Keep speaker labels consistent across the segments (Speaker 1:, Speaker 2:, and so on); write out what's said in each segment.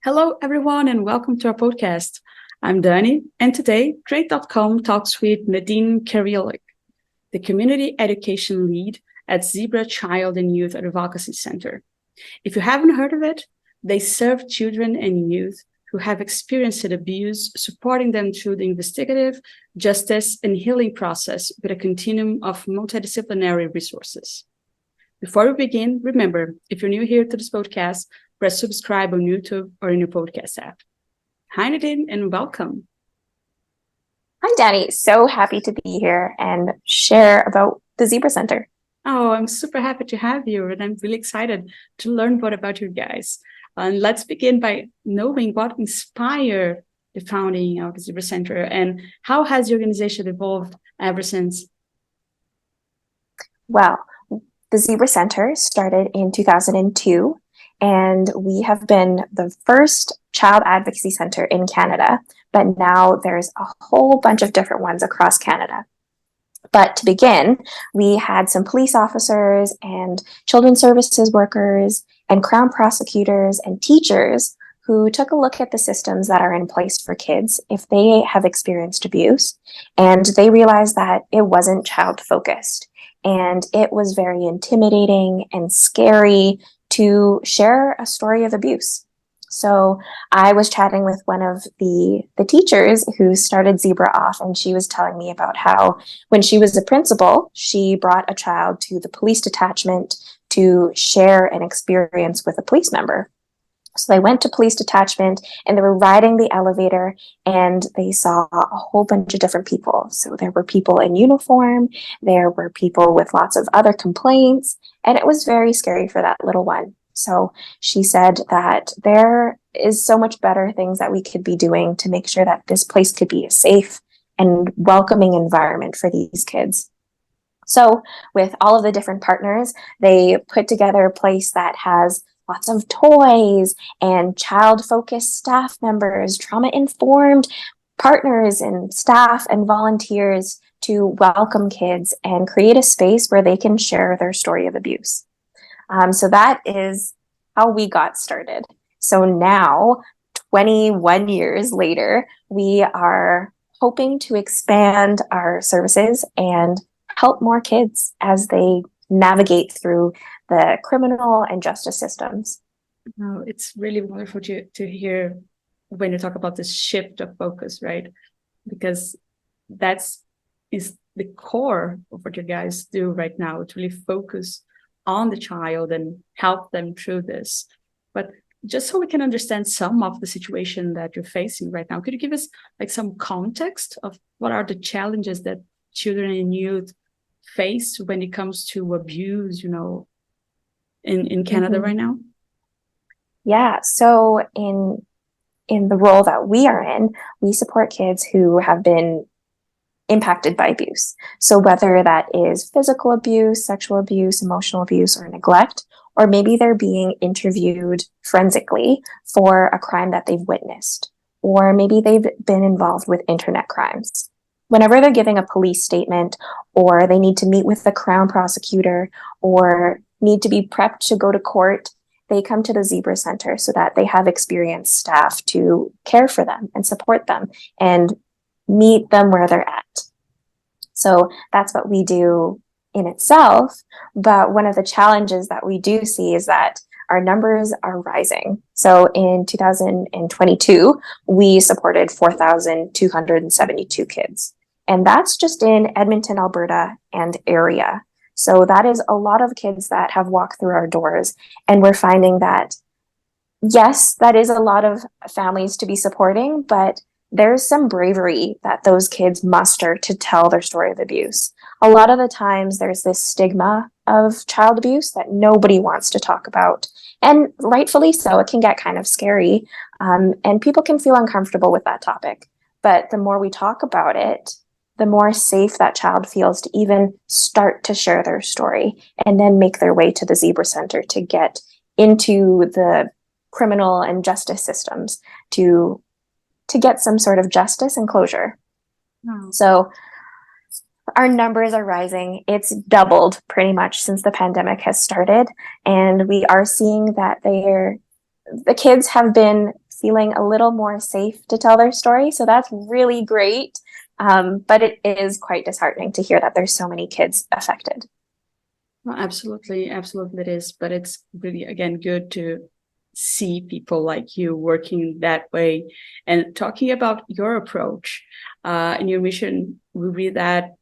Speaker 1: Hello, everyone, and welcome to our podcast. I'm Dani, and today, Trade.com talks with Nadine Kariolik, the Community Education Lead at Zebra Child and Youth Advocacy Center. If you haven't heard of it, they serve children and youth who have experienced abuse, supporting them through the investigative, justice, and healing process with a continuum of multidisciplinary resources. Before we begin, remember, if you're new here to this podcast, press subscribe on YouTube or in your podcast app. Hi, Nadine, and welcome.
Speaker 2: Hi, Dani. So happy to be here and share about the Zebra Center.
Speaker 1: Oh, I'm super happy to have you, and I'm really excited to learn more about you guys. And let's begin by knowing what inspired the founding of the Zebra Center and how has the organization evolved ever since?
Speaker 2: Well, the Zebra Center started in 2002, and we have been the first child advocacy center in Canada, but now there's a whole bunch of different ones across Canada. But to begin, we had some police officers and children's services workers and Crown prosecutors and teachers who took a look at the systems that are in place for kids if they have experienced abuse. And they realized that it wasn't child focused. And it was very intimidating and scary to share a story of abuse. So I was chatting with one of the teachers who started Zebra off, and she was telling me about how when she was a principal, she brought a child to the police detachment to share an experience with a police member. So they went to police detachment and they were riding the elevator and they saw a whole bunch of different people. So there were people in uniform, there were people with lots of other complaints, and it was very scary for that little one. So she said that there is so much better things that we could be doing to make sure that this place could be a safe and welcoming environment for these kids. So with all of the different partners, they put together a place that has lots of toys and child-focused staff members, trauma-informed partners and staff and volunteers to welcome kids and create a space where they can share their story of abuse. So that is how we got started. So now, 21 years later, we are hoping to expand our services and help more kids as they navigate through the criminal and justice systems.
Speaker 1: Oh, it's really wonderful to hear when you talk about this shift of focus, right? Because is the core of what you guys do right now, to really focus on the child and help them through this. But just so we can understand some of the situation that you're facing right now, could you give us like some context of what are the challenges that children and youth face when it comes to abuse, in Canada right now?
Speaker 2: Yeah, so in the role that we are in, we support kids who have been impacted by abuse. So whether that is physical abuse, sexual abuse, emotional abuse, or neglect, or maybe they're being interviewed forensically for a crime that they've witnessed, or maybe they've been involved with internet crimes. Whenever they're giving a police statement, or they need to meet with the Crown prosecutor, or need to be prepped to go to court, they come to the Zebra Center so that they have experienced staff to care for them and support them and meet them where they're at. So that's what we do in itself. But one of the challenges that we do see is that our numbers are rising. So in 2022, we supported 4,272 kids. And that's just in Edmonton, Alberta and area. So that is a lot of kids that have walked through our doors. And we're finding that, yes, that is a lot of families to be supporting, but there's some bravery that those kids muster to tell their story of abuse. A lot of the times there's this stigma of child abuse that nobody wants to talk about. And rightfully so, it can get kind of scary, and people can feel uncomfortable with that topic. But the more we talk about it, the more safe that child feels to even start to share their story and then make their way to the Zebra Center to get into the criminal and justice systems to get some sort of justice and closure.
Speaker 1: Oh.
Speaker 2: So our numbers are rising. It's doubled pretty much since the pandemic has started. And we are seeing that the kids have been feeling a little more safe to tell their story. So that's really great. But it is quite disheartening to hear that there's so many kids affected.
Speaker 1: Well, absolutely, absolutely it is. But it's really, again, good to see people like you working that way. And talking about your approach in your mission, we read that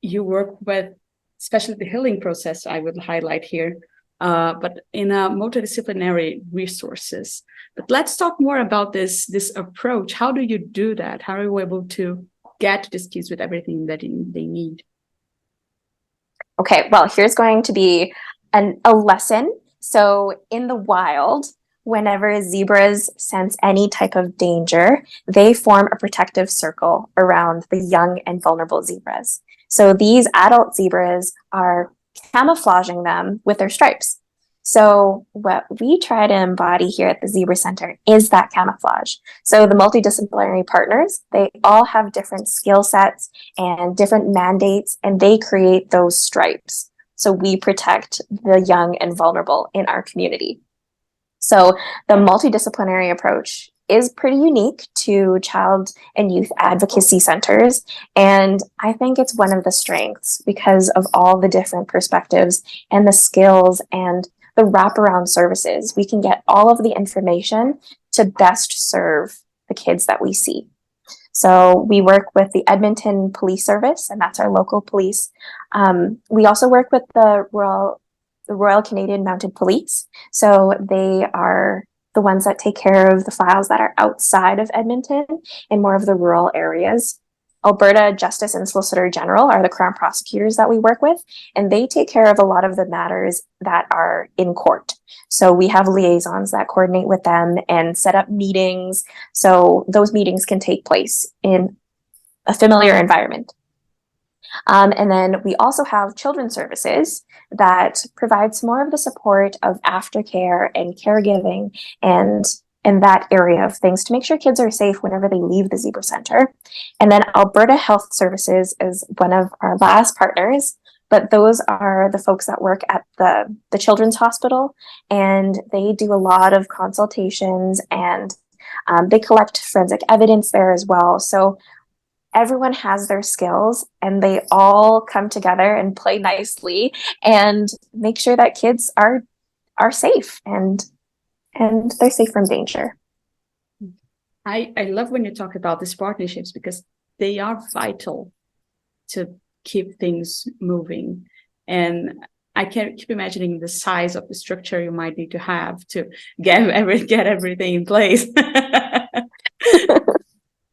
Speaker 1: you work with, especially the healing process, I would highlight here, but in multidisciplinary resources. But let's talk more about this approach. How do you do that? How are you able to get to these kids with everything that they need?
Speaker 2: Okay, well, here's going to be a lesson. So in the wild, whenever zebras sense any type of danger, they form a protective circle around the young and vulnerable zebras. So these adult zebras are camouflaging them with their stripes. So what we try to embody here at the Zebra Center is that camouflage. So the multidisciplinary partners, they all have different skill sets and different mandates, and they create those stripes. So we protect the young and vulnerable in our community. So the multidisciplinary approach is pretty unique to child and youth advocacy centers. And I think it's one of the strengths because of all the different perspectives and the skills and the wraparound services. We can get all of the information to best serve the kids that we see. So we work with the Edmonton Police Service, and that's our local police. We also work with the Royal Canadian Mounted Police. So they are the ones that take care of the files that are outside of Edmonton in more of the rural areas. Alberta Justice and Solicitor General are the Crown prosecutors that we work with, and they take care of a lot of the matters that are in court. So we have liaisons that coordinate with them and set up meetings. So those meetings can take place in a familiar environment. And then we also have children's services that provides more of the support of aftercare and caregiving and in that area of things to make sure kids are safe whenever they leave the Zebra Center. And then Alberta Health Services is one of our last partners, but those are the folks that work at the Children's Hospital, and they do a lot of consultations, and they collect forensic evidence there as well. So everyone has their skills and they all come together and play nicely and make sure that kids are safe and they're safe from danger.
Speaker 1: I love when you talk about these partnerships because they are vital to keep things moving. And I can't keep imagining the size of the structure you might need to have to get everything in place.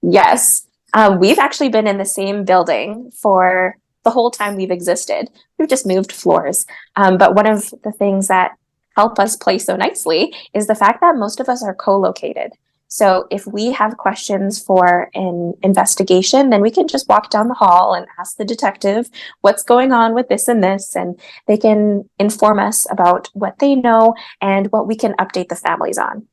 Speaker 2: Yes. We've actually been in the same building for the whole time we've existed. We've just moved floors. But one of the things that help us play so nicely is the fact that most of us are co-located. So if we have questions for an investigation, then we can just walk down the hall and ask the detective what's going on with this and this, and they can inform us about what they know and what we can update the families on.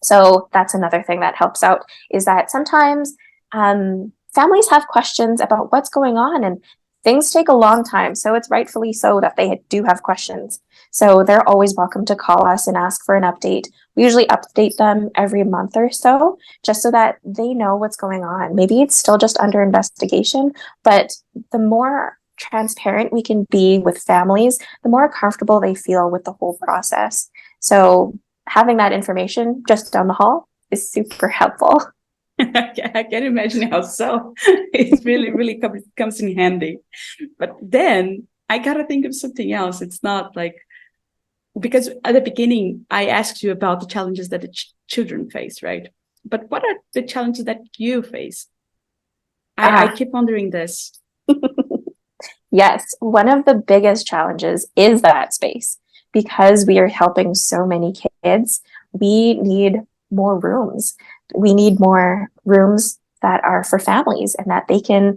Speaker 2: So that's another thing that helps out, is that sometimes families have questions about what's going on and things take a long time. So it's rightfully so that they do have questions. So they're always welcome to call us and ask for an update. We usually update them every month or so, just so that they know what's going on. Maybe it's still just under investigation, but the more transparent we can be with families, the more comfortable they feel with the whole process. So having that information just down the hall is super helpful.
Speaker 1: I can imagine how so. It really comes in handy. But then I gotta think of something else. It's not like, because at the beginning I asked you about the challenges that the children face, right? But what are the challenges that you face? I keep wondering this.
Speaker 2: Yes, one of the biggest challenges is that space. Because we are helping so many kids, we need more rooms. We need more rooms that are for families and that they can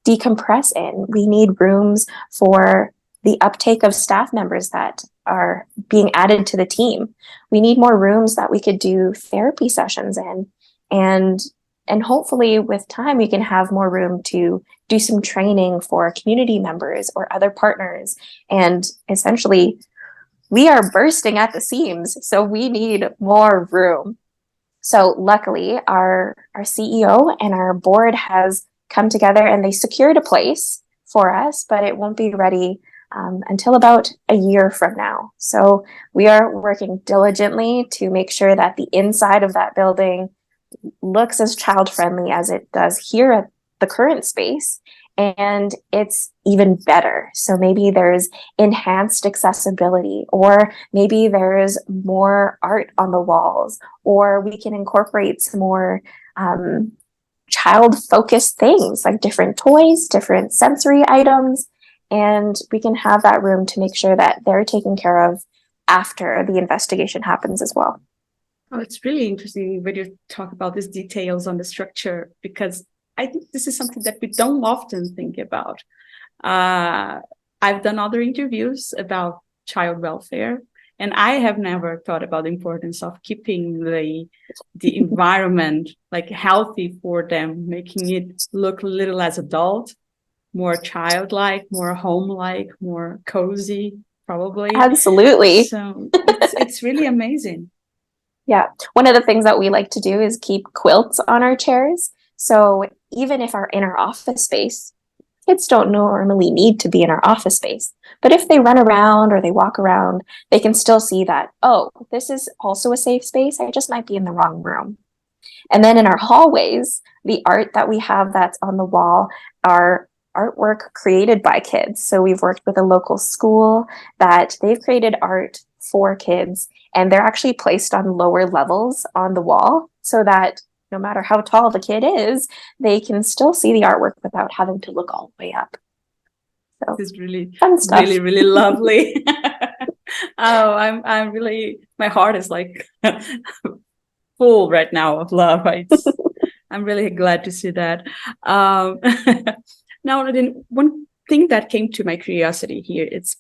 Speaker 2: decompress in. We need rooms for the uptake of staff members that are being added to the team. We need more rooms that we could do therapy sessions in. And hopefully with time, we can have more room to do some training for community members or other partners. And essentially, we are bursting at the seams, so we need more room. So luckily, our CEO and our board has come together and they secured a place for us, but it won't be ready until about a year from now. So we are working diligently to make sure that the inside of that building looks as child friendly as it does here at the current space, and it's even better. So maybe there's enhanced accessibility, or maybe there's more art on the walls, or we can incorporate some more child focused things like different toys, different sensory items, and we can have that room to make sure that they're taken care of after the investigation happens as well.
Speaker 1: Oh, it's really interesting when you talk about these details on the structure, because I think this is something that we don't often think about. I've done other interviews about child welfare, and I have never thought about the importance of keeping the environment like healthy for them, making it look a little less adult, more childlike, more home-like, more cozy, probably.
Speaker 2: Absolutely.
Speaker 1: So it's really amazing.
Speaker 2: Yeah. One of the things that we like to do is keep quilts on our chairs. So even if in our office space, kids don't normally need to be in our office space. But if they run around or they walk around, they can still see that, oh, this is also a safe space. I just might be in the wrong room. And then in our hallways, the art that we have that's on the wall are artwork created by kids. So we've worked with a local school that they've created art for kids, and they're actually placed on lower levels on the wall so that no matter how tall the kid is, they can still see the artwork without having to look all the way up. So
Speaker 1: this is really
Speaker 2: fun stuff.
Speaker 1: Really, really lovely. Oh, I'm really, my heart is like full right now of love. I'm really glad to see that. Now, then, one thing that came to my curiosity here, it's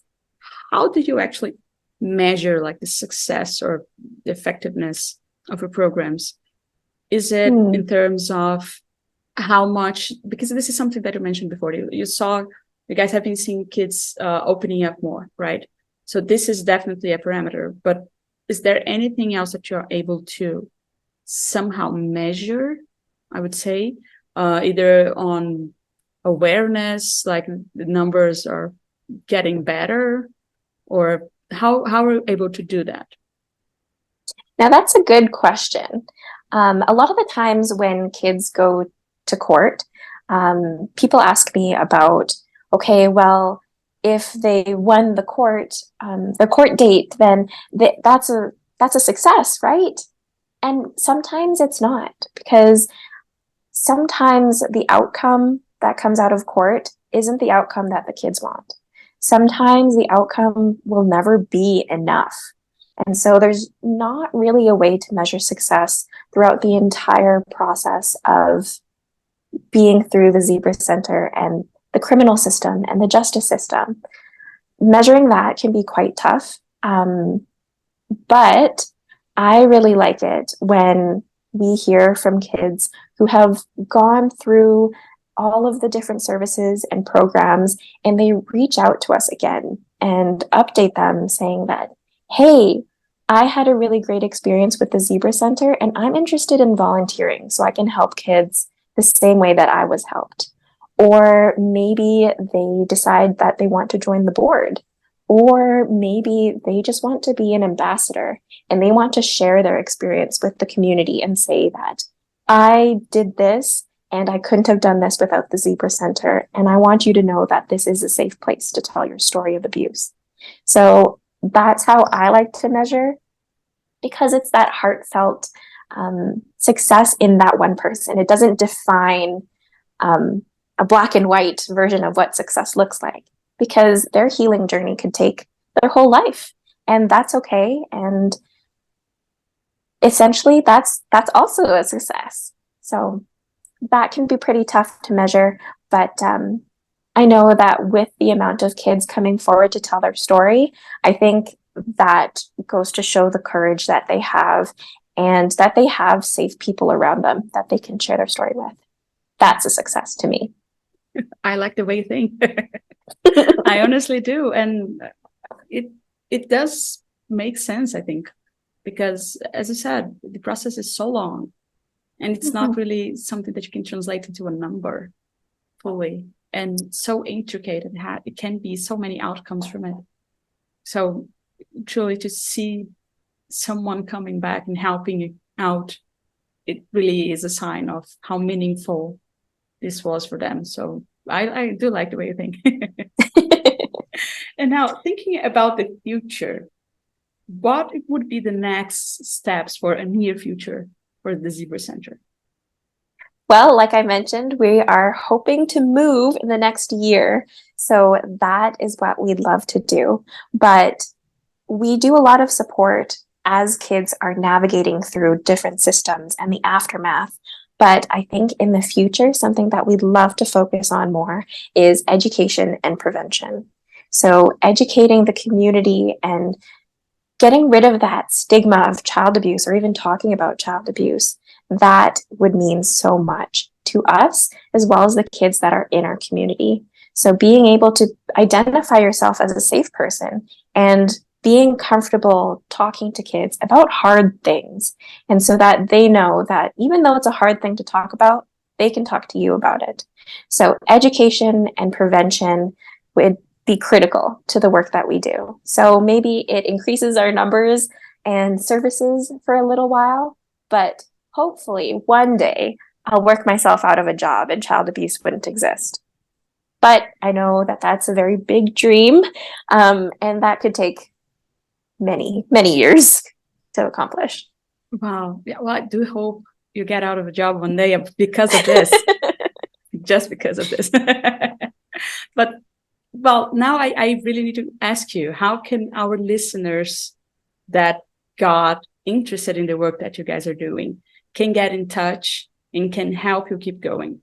Speaker 1: how did you actually measure like the success or the effectiveness of your programs? Is it in terms of how much, because this is something that you mentioned before, you guys have been seeing kids opening up more, right? So this is definitely a parameter, but is there anything else that you're able to somehow measure, I would say, either on awareness, like the numbers are getting better, or how are you able to do that?
Speaker 2: Now, that's a good question. A lot of the times when kids go to court, people ask me about, okay, well, if they won the court date, then that's a success, right? And sometimes it's not, because sometimes the outcome that comes out of court isn't the outcome that the kids want. Sometimes the outcome will never be enough. And so there's not really a way to measure success throughout the entire process of being through the Zebra Center and the criminal system and the justice system. Measuring that can be quite tough. But I really like it when we hear from kids who have gone through all of the different services and programs, and they reach out to us again and update them saying that, hey, I had a really great experience with the Zebra Center, and I'm interested in volunteering so I can help kids the same way that I was helped. Or maybe they decide that they want to join the board, or maybe they just want to be an ambassador and they want to share their experience with the community and say that I did this and I couldn't have done this without the Zebra Center. And I want you to know that this is a safe place to tell your story of abuse. So that's how I like to measure, because it's that heartfelt success in that one person. It doesn't define a black and white version of what success looks like, because their healing journey could take their whole life, and that's okay. And essentially that's also a success. So that can be pretty tough to measure, but I know that with the amount of kids coming forward to tell their story, I think that goes to show the courage that they have, and that they have safe people around them that they can share their story with. That's a success to me.
Speaker 1: I like the way you think. I honestly do. And it does make sense, I think. because, as you said, the process is so long, and it's not really something that you can translate into a number fully, and so intricate. It can be so many outcomes from it. So truly, to see someone coming back and helping you out, it really is a sign of how meaningful this was for them. So I do like the way you think. And now, thinking about the future, what would be the next steps for a near future for the Zebra Center?
Speaker 2: Well, like I mentioned, we are hoping to move in the next year. So that is what we'd love to do. But we do a lot of support as kids are navigating through different systems and the aftermath. But I think in the future, something that we'd love to focus on more is education and prevention. So educating the community and getting rid of that stigma of child abuse, or even talking about child abuse, that would mean so much to us as well as the kids that are in our community. So being able to identify yourself as a safe person and being comfortable talking to kids about hard things, and so that they know that even though it's a hard thing to talk about, they can talk to you about it. So education and prevention would be critical to the work that we do. So maybe it increases our numbers and services for a little while, but hopefully one day I'll work myself out of a job and child abuse wouldn't exist. But I know that that's a very big dream, and that could take many, many years to accomplish.
Speaker 1: Wow. Yeah, well, I do hope you get out of a job one day because of this, just because of this. But well, now I really need to ask you, how can our listeners that got interested in the work that you guys are doing can get in touch and can help you keep going?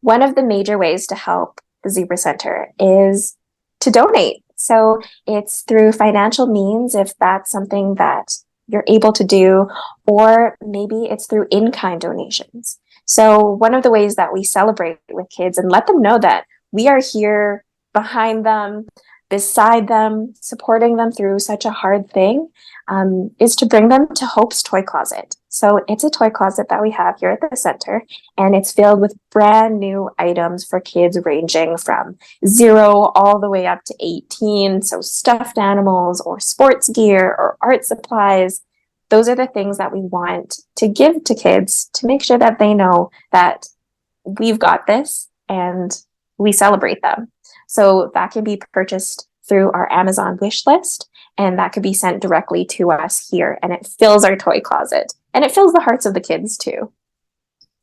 Speaker 2: One of the major ways to help the Zebra Center is to donate. So it's through financial means, if that's something that you're able to do, or maybe it's through in-kind donations. So one of the ways that we celebrate with kids and let them know that we are here behind them, beside them, supporting them through such a hard thing, is to bring them to Hope's Toy Closet. So it's a toy closet that we have here at the center, and it's filled with brand new items for kids ranging from 0 all the way up to 18. So stuffed animals or sports gear or art supplies. Those are the things that we want to give to kids to make sure that they know that we've got this and we celebrate them. So that can be purchased through our Amazon wish list, and that could be sent directly to us here, and it fills our toy closet, and it fills the hearts of the kids too.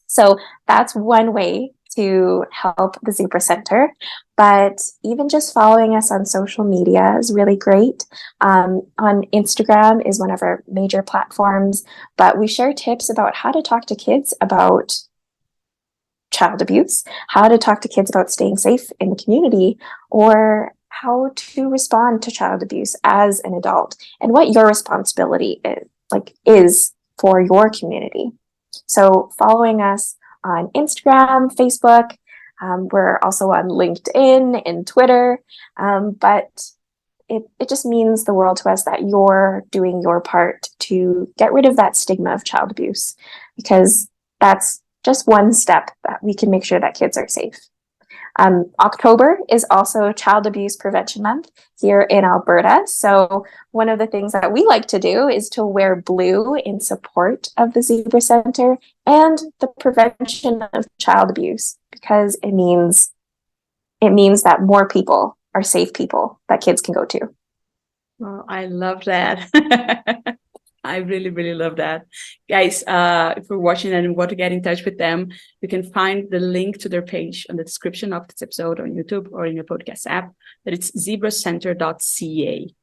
Speaker 2: So that's one way to help the Zebra Center. But even just following us on social media is really great. On Instagram is one of our major platforms, but we share tips about how to talk to kids about child abuse, how to talk to kids about staying safe in the community, or how to respond to child abuse as an adult, and what your responsibility is for your community. So following us on Instagram, Facebook, we're also on LinkedIn and Twitter, but it just means the world to us that you're doing your part to get rid of that stigma of child abuse, because that's just one step that we can make sure that kids are safe. October is also Child Abuse Prevention Month here in Alberta. So one of the things that we like to do is to wear blue in support of the Zebra Center and the prevention of child abuse, because it means that more people are safe people that kids can go to.
Speaker 1: Well, I love that. I really, really love that. Guys, if you're watching and want to get in touch with them, you can find the link to their page on the description of this episode on YouTube or in your podcast app. That it's zebracenter.ca.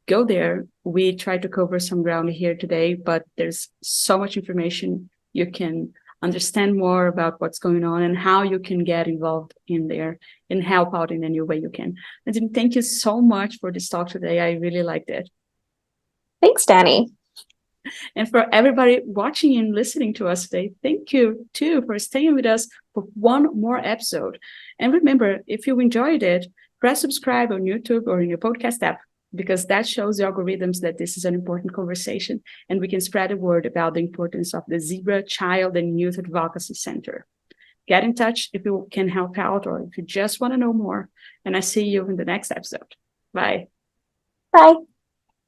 Speaker 1: Go there. We try to cover some ground here today, but there's so much information. You can understand more about what's going on and how you can get involved in there and help out in any way you can. Nadine, thank you so much for this talk today. I really liked it.
Speaker 2: Thanks, Danny.
Speaker 1: And for everybody watching and listening to us today, thank you too for staying with us for one more episode. And remember, if you enjoyed it, press subscribe on YouTube or in your podcast app. because that shows the algorithms that this is an important conversation and we can spread the word about the importance of the Zebra Child and Youth Advocacy Center. Get in touch if you can help out or if you just want to know more. And I see you in the next episode. Bye.
Speaker 2: Bye.